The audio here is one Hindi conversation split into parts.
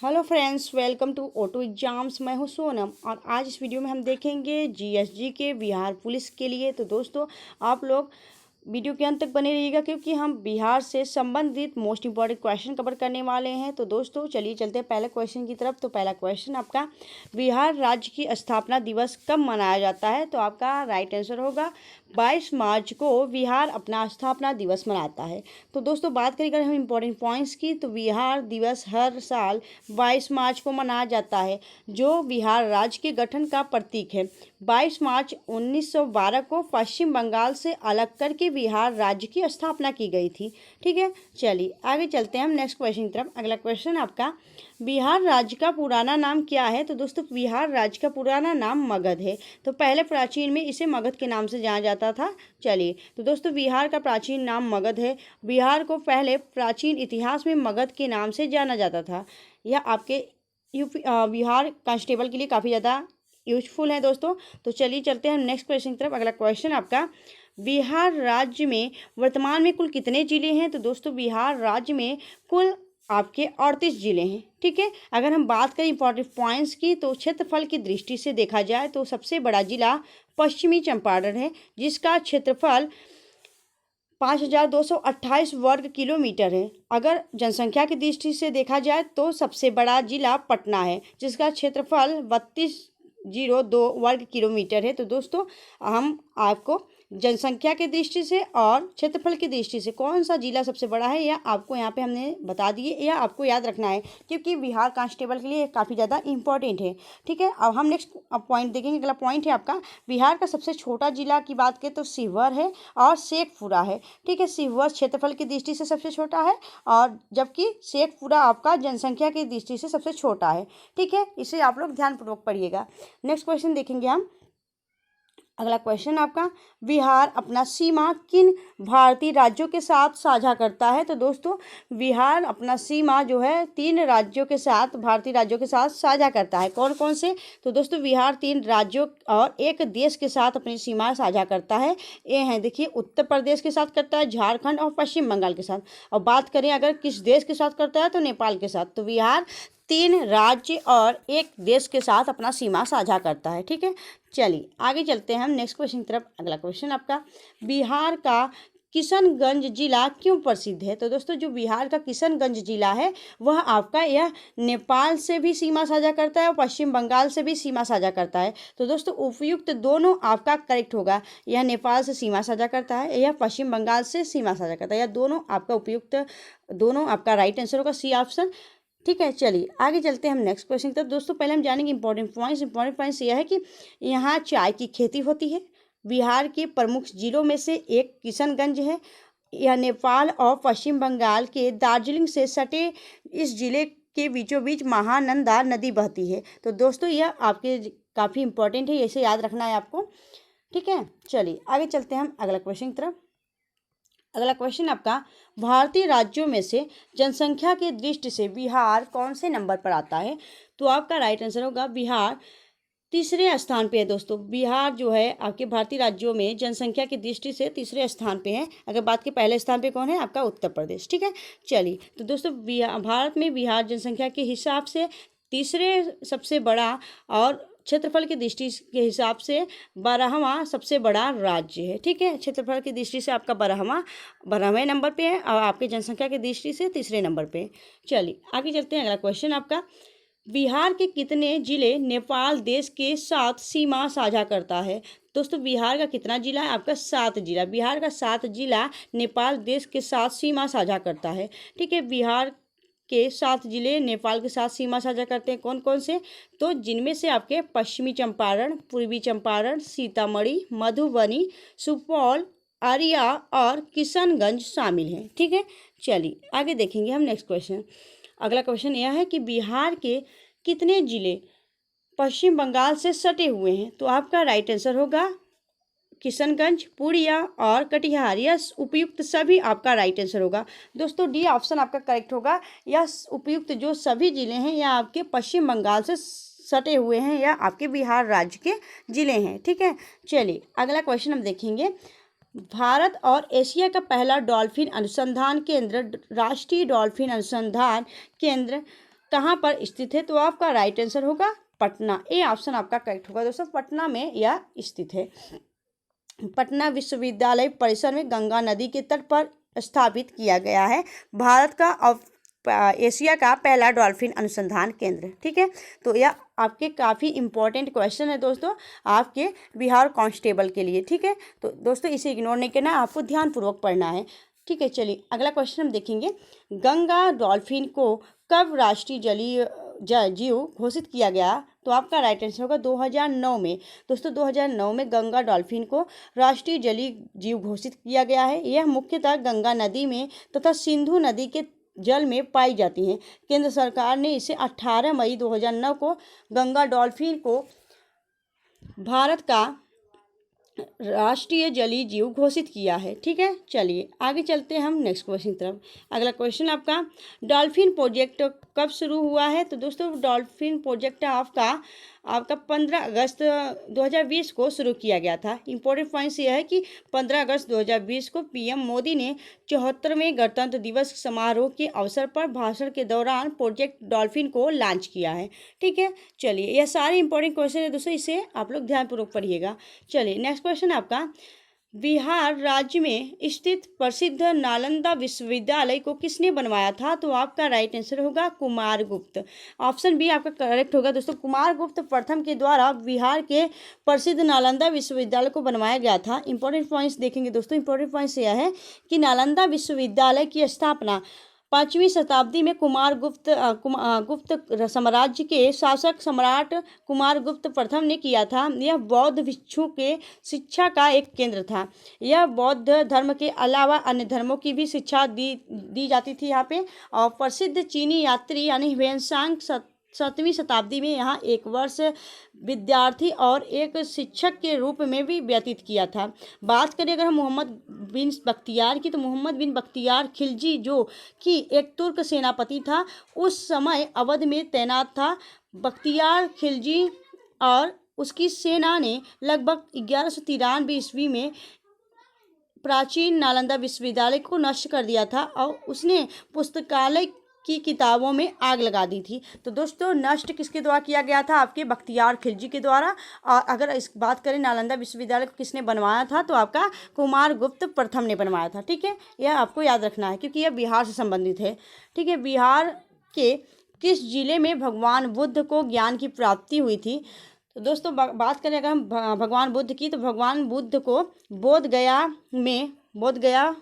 Hello friends, welcome to Auto Exams. मैं हूं सोनम और आज इस वीडियो में हम देखेंगे जीएसजी के बिहार पुलिस के लिए। तो दोस्तों, आप लोग वीडियो के अंत तक बने रहिएगा क्योंकि हम बिहार से संबंधित मोस्ट इंपॉर्टेंट क्वेश्चन कवर करने वाले हैं। तो दोस्तों चलिए चलते हैं पहले क्वेश्चन की तरफ। तो पहला क्वेश्चन आपका, बिहार राज्य की स्थापना दिवस कब मनाया जाता है? तो आपका राइट आंसर होगा 22 मार्च को बिहार अपना स्थापना दिवस मनाता है। तो दोस्तों बात करें अगर हम इम्पोर्टेंट पॉइंट्स की, तो बिहार दिवस हर साल 22 मार्च को मनाया जाता है, जो बिहार राज्य के गठन का प्रतीक है। 22 मार्च 1912 को पश्चिम बंगाल से अलग करके बिहार राज्य की स्थापना की गई थी। ठीक है, चलिए आगे चलते हैं हम नेक्स्ट क्वेश्चन की तरफ। अगला क्वेश्चन आपका, बिहार राज्य का पुराना नाम क्या है? तो दोस्तों बिहार राज्य का पुराना नाम मगध है। तो पहले प्राचीन में इसे मगध के नाम से जाना जाता था। चलिए, तो दोस्तों बिहार का प्राचीन नाम मगध है। बिहार को पहले प्राचीन इतिहास में मगध के नाम से जाना जाता था। यह आपके बिहार कांस्टेबल के लिए काफ़ी ज़्यादा यूजफुल है दोस्तों। तो चलिए चलते हैं नेक्स्ट क्वेश्चन की तरफ। अगला क्वेश्चन आपका, बिहार राज्य में वर्तमान में कुल कितने जिले हैं? तो दोस्तों बिहार राज्य में कुल आपके 38 जिले हैं। ठीक है, अगर हम बात करें इंपॉर्टेंट पॉइंट्स की, तो क्षेत्रफल की दृष्टि से देखा जाए तो सबसे बड़ा जिला पश्चिमी चंपारण है, जिसका क्षेत्रफल 5228 वर्ग किलोमीटर है। अगर जनसंख्या की दृष्टि से देखा जाए तो सबसे बड़ा जिला पटना है, जिसका क्षेत्रफल 3202 वर्ग किलोमीटर है। तो दोस्तों हम आपको जनसंख्या की दृष्टि से और क्षेत्रफल की दृष्टि से कौन सा जिला सबसे बड़ा है यह आपको यहाँ पे हमने बता दिए, यह आपको याद रखना है क्योंकि बिहार कांस्टेबल के लिए काफ़ी ज़्यादा इंपॉर्टेंट है। ठीक है, अब हम नेक्स्ट पॉइंट देखेंगे। अगला पॉइंट है आपका, बिहार का सबसे छोटा जिला की बात करें तो शिवहर है और शेखपुरा है। ठीक है, शिवहर क्षेत्रफल की दृष्टि से सबसे छोटा है और जबकि शेखपुरा आपका जनसंख्या की दृष्टि से सबसे छोटा है। ठीक है, इसे आप लोग ध्यानपूर्वक पढ़िएगा। नेक्स्ट क्वेश्चन देखेंगे हम। अगला क्वेश्चन आपका, बिहार अपना सीमा किन भारतीय राज्यों के साथ साझा करता है? तो दोस्तों बिहार अपना सीमा जो है 3 राज्यों के साथ, भारतीय राज्यों के साथ साझा करता है। कौन कौन से? तो दोस्तों बिहार 3 राज्यों और एक देश के साथ अपनी सीमा साझा करता है। ये हैं, देखिए, उत्तर प्रदेश के साथ करता है, झारखंड और पश्चिम बंगाल के साथ। और बात करें अगर किस देश के साथ करता है तो नेपाल के साथ। तो बिहार 3 राज्य और एक देश के साथ अपना सीमा साझा करता है। ठीक है, चलिए आगे चलते हैं हम नेक्स्ट क्वेश्चन की तरफ। अगला क्वेश्चन आपका, बिहार का किशनगंज जिला क्यों प्रसिद्ध है? तो दोस्तों जो बिहार का किशनगंज जिला है वह आपका यह नेपाल से भी सीमा साझा करता है और पश्चिम बंगाल से भी सीमा साझा करता है। तो दोस्तों उपयुक्त दोनों आपका करेक्ट होगा। यह नेपाल से सीमा साझा करता है, यह पश्चिम बंगाल से सीमा साझा करता है। यह दोनों आपका उपयुक्त, दोनों आपका राइट आंसर होगा, सी ऑप्शन। ठीक है, चलिए आगे चलते हैं हम नेक्स्ट क्वेश्चन की तरफ। दोस्तों पहले हम जानेंगे इंपॉर्टेंट पॉइंट्स यह है कि यहाँ चाय की खेती होती है। बिहार के प्रमुख जिलों में से एक किशनगंज है। यह नेपाल और पश्चिम बंगाल के दार्जिलिंग से सटे इस जिले के बीचों बीच महानंदा नदी बहती है। तो दोस्तों यह आपके काफ़ी इंपॉर्टेंट है, इसे याद रखना है आपको। ठीक है, चलिए आगे चलते हैं हम अगला क्वेश्चन की तरफ। अगला क्वेश्चन आपका, भारतीय राज्यों में से जनसंख्या की दृष्टि से बिहार कौन से नंबर पर आता है? तो आपका राइट आंसर होगा बिहार तीसरे स्थान पे है। दोस्तों बिहार जो है आपके भारतीय राज्यों में जनसंख्या की दृष्टि से तीसरे स्थान पे है। अगर बात की पहले स्थान पे कौन है? आपका उत्तर प्रदेश। ठीक है, चलिए, तो दोस्तों भारत में बिहार जनसंख्या के हिसाब से तीसरे सबसे बड़ा और क्षेत्रफल की दृष्टि के हिसाब से 12वां सबसे बड़ा राज्य है। ठीक है, क्षेत्रफल की दृष्टि से आपका 12वें नंबर पे है और आपकी जनसंख्या की दृष्टि से तीसरे नंबर पे है। चलिए आगे चलते हैं। अगला क्वेश्चन आपका, बिहार के कितने जिले नेपाल देश के साथ सीमा साझा करता है? दोस्तों बिहार का कितना जिला है? आपका 7 जिला। बिहार का 7 जिला नेपाल देश के साथ सीमा साझा करता है। ठीक है, बिहार के 7 जिले नेपाल के साथ सीमा साझा करते हैं। कौन कौन से? तो जिनमें से आपके पश्चिमी चंपारण, पूर्वी चंपारण, सीतामढ़ी, मधुबनी, सुपौल, अररिया और किशनगंज शामिल हैं। ठीक है, चलिए आगे देखेंगे हम नेक्स्ट क्वेश्चन। अगला क्वेश्चन यह है कि बिहार के कितने जिले पश्चिम बंगाल से सटे हुए हैं? तो आपका राइट आंसर होगा किशनगंज, पूर्णिया और कटिहार। यह उपयुक्त सभी आपका राइट आंसर होगा। दोस्तों डी ऑप्शन आपका करेक्ट होगा। यह उपयुक्त जो सभी जिले हैं यह आपके पश्चिम बंगाल से सटे हुए हैं, या आपके बिहार राज्य के जिले हैं। ठीक है, चलिए अगला क्वेश्चन हम देखेंगे। भारत और एशिया का पहला डॉल्फिन अनुसंधान केंद्र राष्ट्रीय डॉल्फिन अनुसंधान केंद्र कहाँ पर स्थित है? तो आपका राइट आंसर होगा पटना। ए ऑप्शन आपका करेक्ट होगा दोस्तों, पटना में यह स्थित है। पटना विश्वविद्यालय परिसर में गंगा नदी के तट पर स्थापित किया गया है। भारत का एशिया का पहला डॉल्फिन अनुसंधान केंद्र। ठीक है, तो यह आपके काफ़ी इंपॉर्टेंट क्वेश्चन है दोस्तों, आपके बिहार कांस्टेबल के लिए। ठीक है, तो दोस्तों इसे इग्नोर नहीं करना, आपको ध्यानपूर्वक पढ़ना है। ठीक है, चलिए अगला क्वेश्चन हम देखेंगे। गंगा डॉल्फिन को कब राष्ट्रीय जलीय जीव घोषित किया गया? तो आपका राइट आंसर होगा 2009 में। दोस्तों 2009 में गंगा डॉल्फिन को राष्ट्रीय जलीय जीव घोषित किया गया है। यह मुख्यतः गंगा नदी में तथा सिंधु नदी के जल में पाई जाती हैं। केंद्र सरकार ने इसे 18 मई 2009 को गंगा डॉल्फिन को भारत का राष्ट्रीय जलीय जीव घोषित किया है। ठीक है, चलिए आगे चलते हैं हम नेक्स्ट क्वेश्चन की तरफ। अगला क्वेश्चन आपका, डॉल्फिन प्रोजेक्ट कब शुरू हुआ है? तो दोस्तों डॉल्फिन प्रोजेक्ट आपका 15 अगस्त 2020 को शुरू किया गया था। इंपॉर्टेंट पॉइंट्स यह है कि 15 अगस्त 2020 को पीएम मोदी ने 74वें गणतंत्र दिवस समारोह के अवसर पर भाषण के दौरान प्रोजेक्ट डॉल्फिन को लॉन्च किया है। ठीक है, चलिए यह सारे इंपॉर्टेंट क्वेश्चन है दोस्तों, इसे आप लोग ध्यानपूर्वक पढ़िएगा। चलिए नेक्स्ट क्वेश्चन आपका, बिहार राज्य में स्थित प्रसिद्ध नालंदा विश्वविद्यालय को किसने बनवाया था? तो आपका राइट आंसर होगा कुमारगुप्त। ऑप्शन बी आपका करेक्ट होगा दोस्तों, कुमारगुप्त प्रथम के द्वारा बिहार के प्रसिद्ध नालंदा विश्वविद्यालय को बनवाया गया था। इंपॉर्टेंट पॉइंट्स देखेंगे दोस्तों, इंपॉर्टेंट पॉइंट्स यह है कि नालंदा विश्वविद्यालय की स्थापना 5वीं शताब्दी में गुप्त साम्राज्य के शासक सम्राट कुमारगुप्त प्रथम ने किया था। यह बौद्ध भिक्षु के शिक्षा का एक केंद्र था। यह बौद्ध धर्म के अलावा अन्य धर्मों की भी शिक्षा दी जाती थी यहाँ पे। और प्रसिद्ध चीनी यात्री यानी ह्वेनसांग 7वीं शताब्दी में यहाँ एक वर्ष विद्यार्थी और एक शिक्षक के रूप में भी व्यतीत किया था। बात करें अगर हम मोहम्मद बिन बख्तियार की, तो मोहम्मद बिन बख्तियार खिलजी जो कि एक तुर्क सेनापति था, उस समय अवध में तैनात था। बख्तियार खिलजी और उसकी सेना ने लगभग 1193 ईस्वी में प्राचीन नालंदा विश्वविद्यालय को नष्ट कर दिया था और उसने पुस्तकालय की किताबों में आग लगा दी थी। तो दोस्तों नष्ट किसके द्वारा किया गया था? आपके बख्तियार खिलजी के द्वारा। और अगर इस बात करें नालंदा विश्वविद्यालय को किसने बनवाया था, तो आपका कुमारगुप्त प्रथम ने बनवाया था। ठीक है, यह आपको याद रखना है क्योंकि यह बिहार से संबंधित है। ठीक है, बिहार के किस जिले में भगवान बुद्ध को ज्ञान की प्राप्ति हुई थी? तो दोस्तों बात करें अगर हम भगवान बुद्ध की, तो भगवान बुद्ध को बोध गया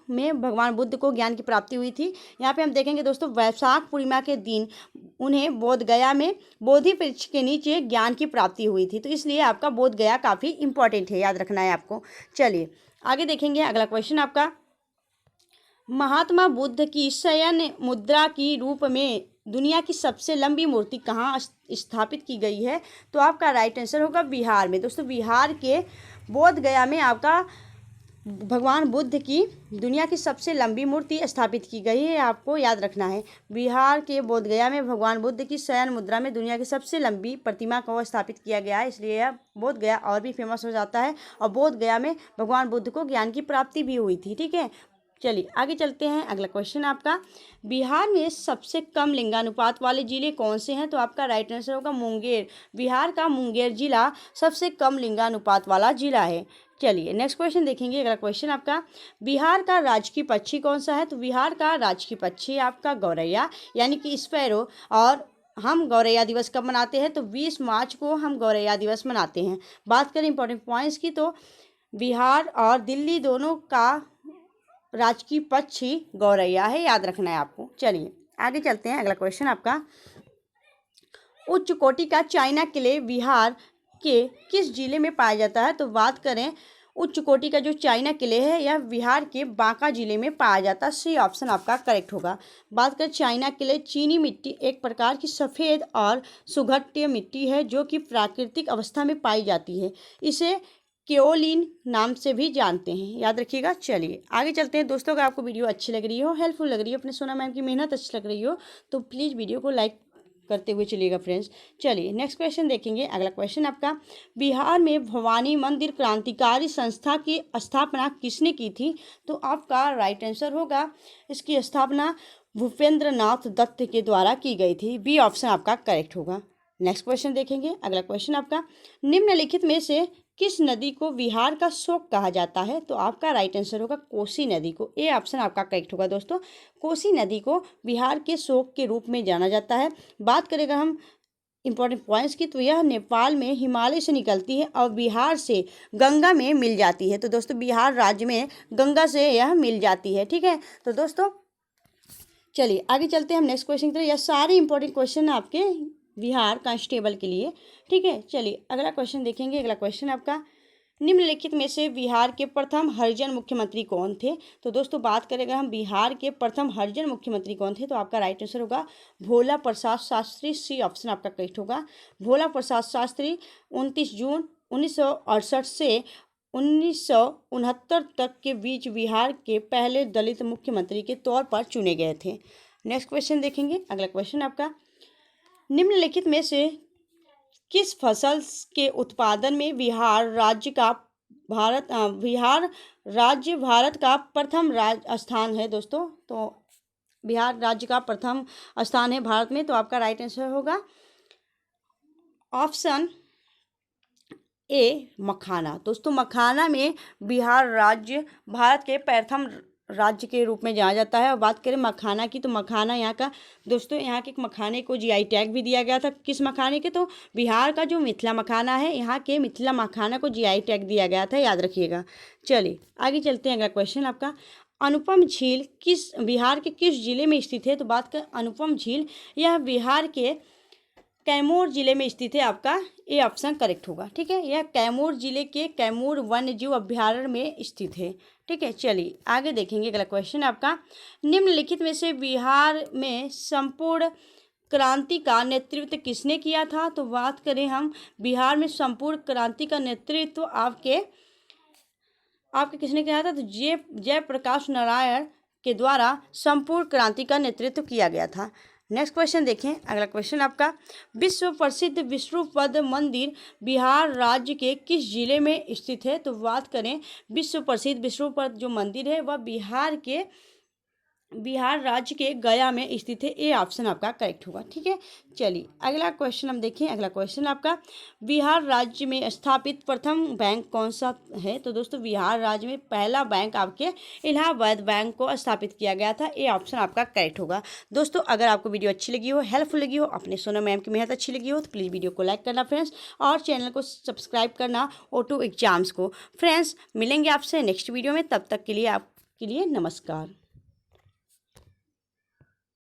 में भगवान बुद्ध को ज्ञान की प्राप्ति हुई थी। यहाँ पे हम देखेंगे दोस्तों वैशाख पूर्णिमा के दिन उन्हें बोध गया में बोधि वृक्ष के नीचे ज्ञान की प्राप्ति हुई थी। तो इसलिए आपका बोध गया काफ़ी इंपॉर्टेंट है, याद रखना है आपको। चलिए आगे देखेंगे अगला क्वेश्चन आपका, महात्मा बुद्ध की शयन मुद्रा की रूप में दुनिया की सबसे लंबी मूर्ति कहाँ स्थापित की गई है? तो आपका राइट आंसर होगा बिहार में। दोस्तों बिहार के बोध गया में आपका भगवान बुद्ध की दुनिया की सबसे लंबी मूर्ति स्थापित की गई है, आपको याद रखना है। बिहार के बोध गया में भगवान बुद्ध की शयन मुद्रा में दुनिया की सबसे लंबी प्रतिमा को स्थापित किया गया है, इसलिए यह बोध गया और भी फेमस हो जाता है। और बोध गया में भगवान बुद्ध को ज्ञान की प्राप्ति भी हुई थी। ठीक है, चलिए आगे चलते हैं। अगला क्वेश्चन आपका, बिहार में सबसे कम लिंगानुपात वाले जिले कौन से हैं? तो आपका राइट आंसर होगा मुंगेर। बिहार का मुंगेर जिला सबसे कम लिंगानुपात वाला जिला है। चलिए नेक्स्ट क्वेश्चन देखेंगे। अगला क्वेश्चन आपका, बिहार का राजकीय पक्षी कौन सा है? तो बिहार का राजकीय पक्षी आपका गौरैया यानी कि स्पैरो। और हम गौरैया दिवस कब मनाते हैं? तो 20 मार्च को हम गौरैया दिवस मनाते हैं। बात करें इंपॉर्टेंट पॉइंट्स की, तो बिहार और दिल्ली दोनों का राजकीय पक्षी गौरैया है, याद रखना है आपको। चलिए आगे चलते हैं। अगला क्वेश्चन आपका, उच्च कोटि का चाइना किले बिहार के किस जिले में पाया जाता है? तो बात करें उच्च कोटि का जो चाइना किले है यह बिहार के बांका जिले में पाया जाता है। सी ऑप्शन आपका करेक्ट होगा। बात करें चाइना किले, चीनी मिट्टी एक प्रकार की सफ़ेद और सुघट्य मिट्टी है जो कि प्राकृतिक अवस्था में पाई जाती है। इसे केओलिन नाम से भी जानते हैं, याद रखिएगा। चलिए आगे चलते हैं दोस्तों। अगर आपको वीडियो अच्छी लग रही हो, हेल्पफुल लग रही हो, अपने सोना मैम की मेहनत अच्छी लग रही हो, तो प्लीज़ वीडियो को लाइक करते हुए चलिएगा फ्रेंड्स। चलिए नेक्स्ट क्वेश्चन देखेंगे। अगला क्वेश्चन आपका, बिहार में भवानी मंदिर क्रांतिकारी संस्था की स्थापना किसने की थी? तो आपका राइट आंसर होगा इसकी स्थापना भूपेंद्र नाथ दत्त के द्वारा की गई थी। बी ऑप्शन आपका करेक्ट होगा। नेक्स्ट क्वेश्चन देखेंगे। अगला क्वेश्चन आपका, निम्नलिखित में से किस नदी को बिहार का शोक कहा जाता है? तो आपका राइट आंसर होगा कोसी नदी को। ए ऑप्शन आपका करेक्ट होगा दोस्तों। कोसी नदी को बिहार के शोक के रूप में जाना जाता है। बात करें अगर हम इंपॉर्टेंट पॉइंट्स की, तो यह नेपाल में हिमालय से निकलती है और बिहार से गंगा में मिल जाती है। तो दोस्तों बिहार राज्य में गंगा से यह मिल जाती है। ठीक है, तो दोस्तों चलिए आगे चलते हैं हम नेक्स्ट क्वेश्चन की तरफ। यह सारे इंपॉर्टेंट क्वेश्चन आपके बिहार कांस्टेबल के लिए। ठीक है, चलिए अगला क्वेश्चन देखेंगे। अगला क्वेश्चन आपका, निम्नलिखित में से बिहार के प्रथम हरिजन मुख्यमंत्री कौन थे? तो दोस्तों बात करें अगर हम बिहार के प्रथम हरिजन मुख्यमंत्री कौन थे, तो आपका राइट आंसर होगा भोला प्रसाद शास्त्री। सी ऑप्शन आपका करेक्ट होगा। भोला प्रसाद शास्त्री 29 जून 1968 से 1969 तक के बीच बिहार के पहले दलित मुख्यमंत्री के तौर पर चुने गए थे। नेक्स्ट क्वेश्चन देखेंगे। अगला क्वेश्चन आपका, निम्नलिखित में से किस फसल के उत्पादन में बिहार राज्य भारत का प्रथम स्थान है? दोस्तों तो बिहार राज्य का प्रथम स्थान है भारत में। तो आपका राइट आंसर होगा ऑप्शन ए मखाना। दोस्तों मखाना में बिहार राज्य भारत के प्रथम राज्य के रूप में जाना जाता है। और बात करें मखाना की, तो मखाना यहाँ का दोस्तों यहाँ के मखाने को जीआई टैग भी दिया गया था। किस मखाने के? तो बिहार का जो मिथिला मखाना है, यहाँ के मिथिला मखाना को जीआई टैग दिया गया था, याद रखिएगा। चलिए आगे चलते हैं। अगला क्वेश्चन आपका, अनुपम झील बिहार के किस जिले में स्थित है? तो बात करें अनुपम झील, यह बिहार के कैमूर जिले में स्थित है। आपका ए ऑप्शन करेक्ट होगा। ठीक है, यह कैमूर जिले के कैमूर वन्य जीव अभ्यारण्य में स्थित है। ठीक है, चलिए आगे देखेंगे। अगला क्वेश्चन आपका, निम्नलिखित में से बिहार में संपूर्ण क्रांति का नेतृत्व किसने किया था? तो बात करें हम बिहार में संपूर्ण क्रांति का नेतृत्व आपके किसने किया था? तो जयप्रकाश नारायण के द्वारा संपूर्ण क्रांति का नेतृत्व किया गया था। नेक्स्ट क्वेश्चन देखें। अगला क्वेश्चन आपका, विश्व प्रसिद्ध विष्णुपद मंदिर बिहार राज्य के किस जिले में स्थित है? तो बात करें विश्व प्रसिद्ध विष्णुपद जो मंदिर है वह बिहार राज्य के गया में स्थित है। ए ऑप्शन आपका करेक्ट होगा। ठीक है, चलिए अगला क्वेश्चन हम देखें। अगला क्वेश्चन आपका, बिहार राज्य में स्थापित प्रथम बैंक कौन सा है? तो दोस्तों बिहार राज्य में पहला बैंक आपके इलाहाबाद बैंक को स्थापित किया गया था। ए ऑप्शन आपका करेक्ट होगा। दोस्तों अगर आपको वीडियो अच्छी लगी हो, हेल्पफुल लगी हो, अपने सोनम मैम की मेहनत अच्छी लगी हो, तो प्लीज़ वीडियो को लाइक करना फ्रेंड्स, और चैनल को सब्सक्राइब करना O2 एग्जाम्स को। फ्रेंड्स मिलेंगे आपसे नेक्स्ट वीडियो में, तब तक के लिए आपके लिए नमस्कार।